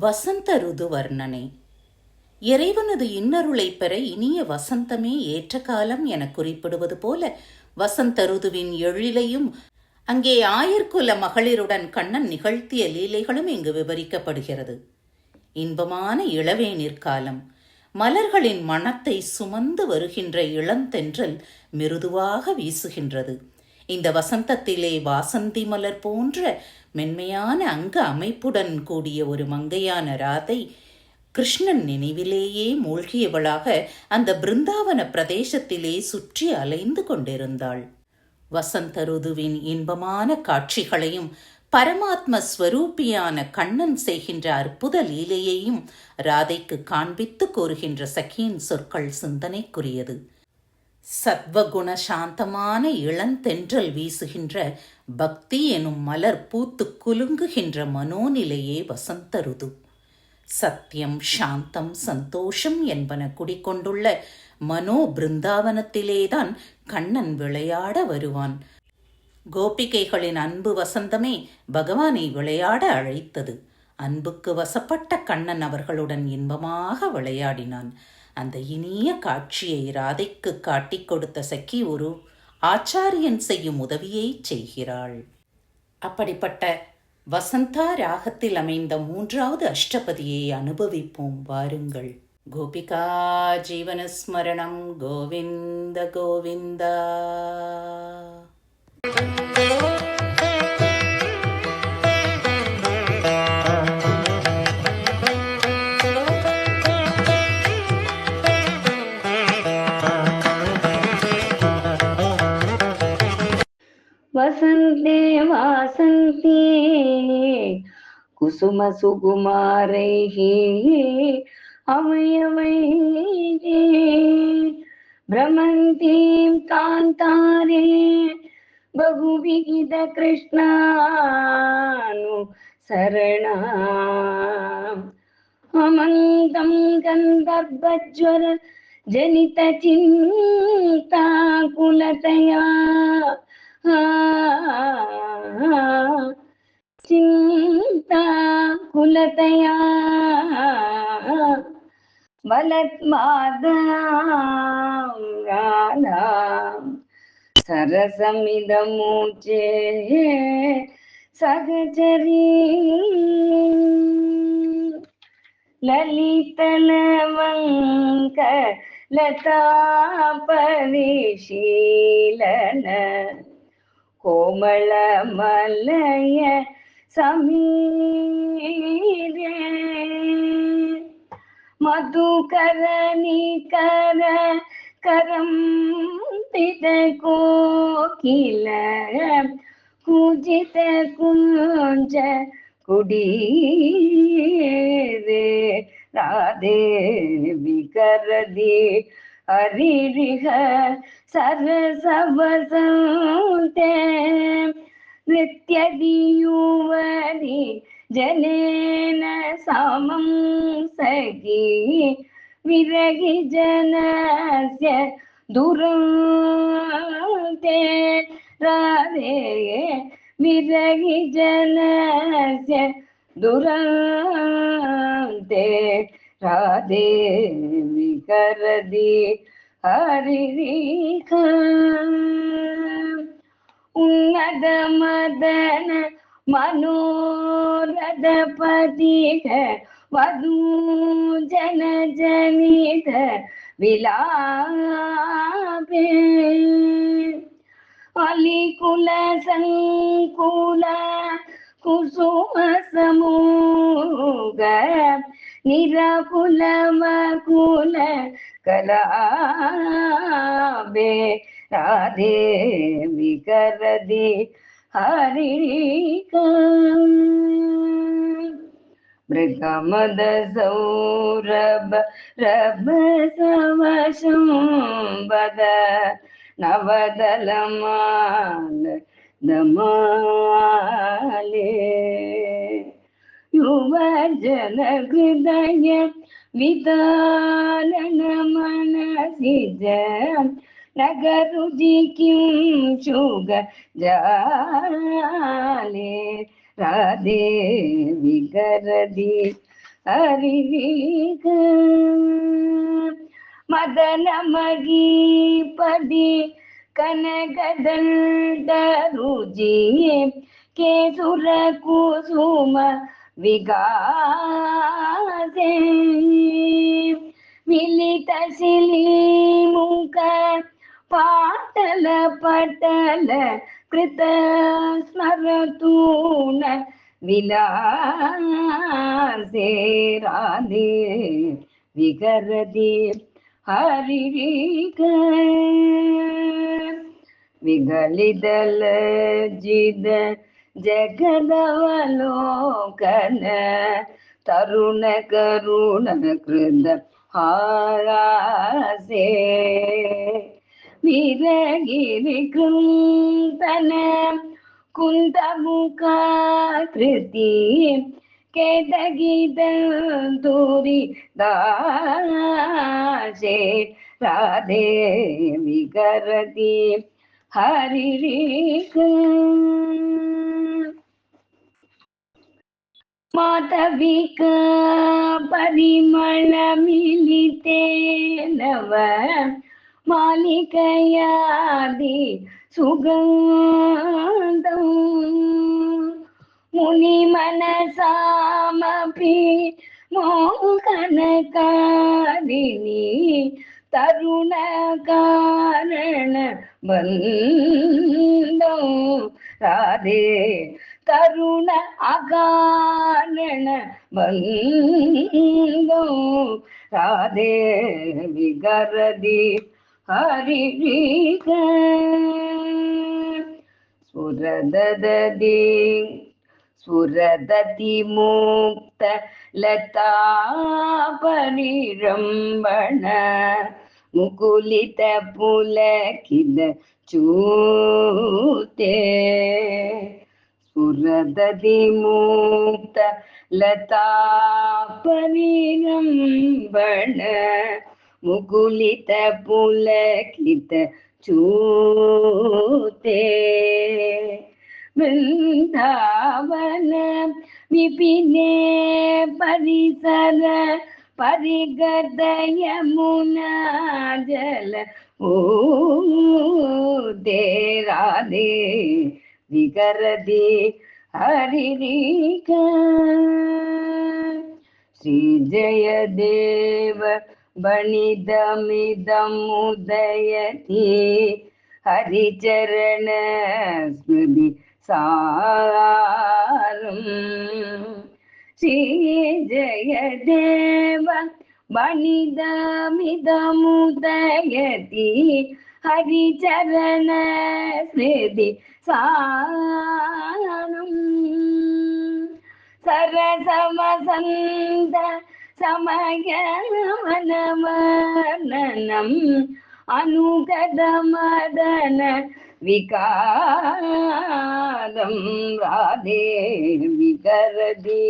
வசந்த ருது வர்ணனை. இறைவனது இன்னருளை பெற இனிய வசந்தமே ஏற்ற காலம் என குறிப்பிடுவது போல வசந்த ருதுவின் எழிலையும் அங்கே ஆயர்குல மகளிருடன் கண்ணன் நிகழ்த்திய லீலைகளும் இங்கு விவரிக்கப்படுகிறது. இன்பமான இளவேநீர் காலம். மலர்களின் மணத்தை சுமந்து வருகின்ற இளந்தென்றல் மிருதுவாக வீசுகின்றது. இந்த வசந்தத்திலே வாசந்தி மலர் போன்ற மென்மையான அங்க அமைப்புடன் கூடிய ஒரு மங்கையான ராதை கிருஷ்ணன் நினைவிலேயே மூழ்கியவளாக அந்த பிருந்தாவன பிரதேசத்திலே சுற்றி அலைந்து கொண்டிருந்தாள். வசந்த ருதுவின் இன்பமான காட்சிகளையும் பரமாத்ம ஸ்வரூபியான கண்ணன் செய்கின்ற அற்புத லீலையையும் ராதைக்கு காண்பித்து கூறுகின்ற சகியின் சொற்கள் சிந்தனைக்குரியது. சத்வகுண சாந்தமான இளந்தென்றல் வீசுகின்ற பக்தி எனும் மலர் பூத்து குலுங்குகின்ற மனோநிலையே வசந்த ருது. சத்தியம், சாந்தம், சந்தோஷம் என்பன குடிக்கொண்டுள்ள மனோ பிருந்தாவனத்திலேதான் கண்ணன் விளையாட வருவான். கோபிகைகளின் அன்பு வசந்தமே பகவானை விளையாட அழைத்தது. அன்புக்கு வசப்பட்ட கண்ணன் அவர்களுடன் இன்பமாக விளையாடினான். அந்த இனிய காட்சியை ராதைக்கு காட்டிக் கொடுத்த சக்கி ஒரு ஆச்சாரியன் செய்யும் உதவியை செய்கிறாள். அப்படிப்பட்ட வசந்தா ராகத்தில் அமைந்த 3வது அஷ்டபதியை அனுபவிப்போம் வாருங்கள். கோபிகா ஜீவனஸ்மரணம் கோவிந்த கோவிந்தா. वसन्ते वासन्ते कुसुम सुकुमारैः अवयवैः भ्रमन्तीं कान्तारे बहुविविध कृष्णानुसरणा अमन्तं गन्धर्वज्वर जनितचिन्ताकुलतया चिन्ता कुलतया वलत्मादां सरसमिदमुचे सहचरी ललितलवङ्क लतापरिशीलन कोमलमलय समीरे मधुकरनिकर करं कोकिल कुजित कुञ्ज कुडीरे राधे विकरदि हरिरिह सरसवसन्ते नृत्यदियुवरि जनेन समं सखी विरहि जनस्य दुरन्ते राधे विरहि जनस्य दुरन्ते राधे विकरदि हरिरिख उन्नत मदन मनोरथ पथिक वधू जन जनित विलापे अलिकुल संकुल कुसुम समूह निरकुल मकुल कलाबे राधे विकरदि हरिक मृगमद सौरभ रभ सवशंबद नवदलमाल दमाले युवजन हृदय विदालन मनसिज नगरुजि किं शुग जाले राधे विकरदि ಹರಿರೀಗ ಮದನ ಮಗೀಪದಿ ಕನಕದಂಡ ರುಜಿಯೇ ಕೇಸುರ ಕುಸುಮ ವಿಗಾಸೆ ಮಿಲಿತ ಶಿಲಿ ಮುಖ ಪಾಟಲ ಪಟಲ ಕೃತ ಸ್ಮರತೂನ ವಿಲಾಸೆ ರಾಧೆ ವಿಗರದಿ ಹರಿರೀಗ ವಿಗಲಿದಲ ಜಿದ ಜಗದವಲೋಕನ ತರುಣ ಕರುಣ ಕೃದ ಹಾರಾಸೆ ವೀರಗಿರಿ ಕೃಂತನ ಕುಂದ ಮುಖ ಕೃತಿ ಕೆದಗಿದ ದೂರಿ ದಾಸೆ ರಾಧೆ ವಿಗರದಿ ಹರಿರೀಗ ಮಾಧವಿಕ ಪರಿಮಳ ಮಿಲಿತೆ ನವ ಮಾಲಿಕಯಾದಿ ಸುಗಂಧಂ ಮುನಿ ಮನಸಾಮಪಿ ಮೋಹನಕಾರಿಣಿ ತರುಣ ಕಾರಣ ಬಂದೋ ರಾಧೆ ತರುಣ ಅಕಾರಣ ಬಂದೋ ರಾಧೆ ವಿಗರದಿ ಹರಿರೀಗ ಸುರದತಿ ಮುಕ್ತ ಲತಾ ಪರಿರಂಬಣ ಮುಕುಲಿತ ಪುಲಕಿದ ಚೂತೆ ಸುರದತಿ ಮುಕ್ತ ಲತಾ ಪರಿರಂಬಣ ಮುಕುಲಿತ ಪುಲಕಿತ ಚೂತೆ ವೃಂದಾವನ ವಿಪಿನೆ ಪರಿಸರ ಪರಿಗದ ಯಮುನಾ ಜಲ ಓ ರಾಧೆ ವಿಗರದಿ ಹರಿರೀಗ ಶ್ರೀ ಜಯದೇವ ಬಣಿದಮಿದಮುದಯತಿ ಹರಿಚರಣ ಸ್ಮೃತಿ ಸಾರಂ ಶ್ರೀ ಜಯದೇವ ಬಣಿದಮಿದಮುದಯತಿ ಹರಿಚರಣ ಸ್ಮೃತಿ ಸಾರಂ ಸರಸಮಸಂದ ಸಮಯ ಮನಮನಂ ಅನುಗದ ಮದನ ವಿಕಾರಂ ರಾಧೆ ವಿಗರದಿ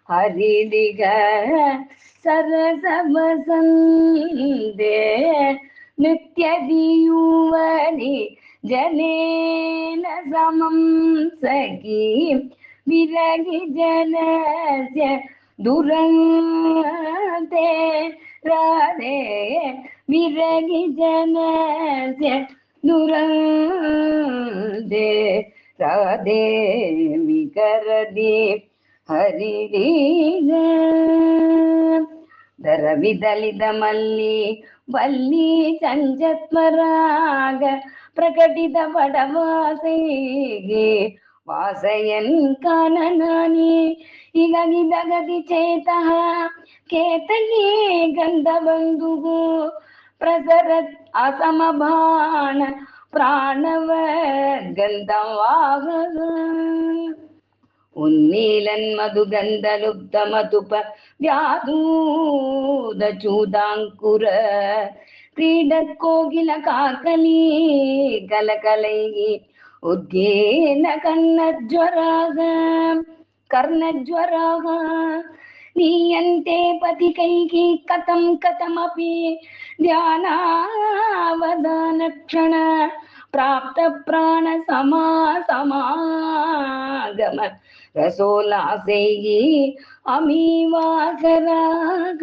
ಹರಿದಿಗ ಸರಸಮಸಂದೆ ನಿತ್ಯದಿಯುವನಿ ಜನೇನ ಸಮಂ ಸಖಿ ವಿರಗಿ ಜನಸ್ಯ ದುರಂತೆ ರಾಧೆ ವಿರಗಿ ಜನಸ್ಯ ದುರಂತೆ ರಾಧೆ ವಿಗರದಿ ಹರಿರೀಗ ದರವಿದಲಿದ ಮಲ್ಲಿ ಬಲ್ಲಿ ಸಂಜತ್ಮರಾಗ ಪ್ರಕಟಿತ ಪಡವಾಸೆಗೆ ವಾಸಯನ್ ಕಾನನಾನಿ ಹೀಗಾಗಿ ಜಗತಿ ಚೇತ ಕೇತಗಿ ಗಂಧ ಬಂಧುಗು ಪ್ರಸರತ್ ಅಸಮಬಾಣ ಪ್ರಾಣವ ಗಂಧವಾಹ ಉನ್ನೀಲನ್ ಮಧುಗಂಧ ಲುಬ್ಧ ಮಧುಪ ವ್ಯಾದೂದ ಚೂದಾಂಕುರ ಕ್ರೀಡತ್ ಕೋಗಿಲ ಕಾಕಲಿ ಕಲಕಲೈಗಿ ಉದ್ಗೇನ ಕರ್ಣಜ್ವರಾಗ ನೀಯಂತೆ ಪತಿ ಕೈಗಿ ಕಥಂ ಕಥಮಪಿ ಧ್ಯಾನಾವಧಾನ ಕ್ಷಣ ಪ್ರಾಪ್ತ ಪ್ರಾಣ ಸಮಾಗಮ रसोल्लासैः अमीवासराग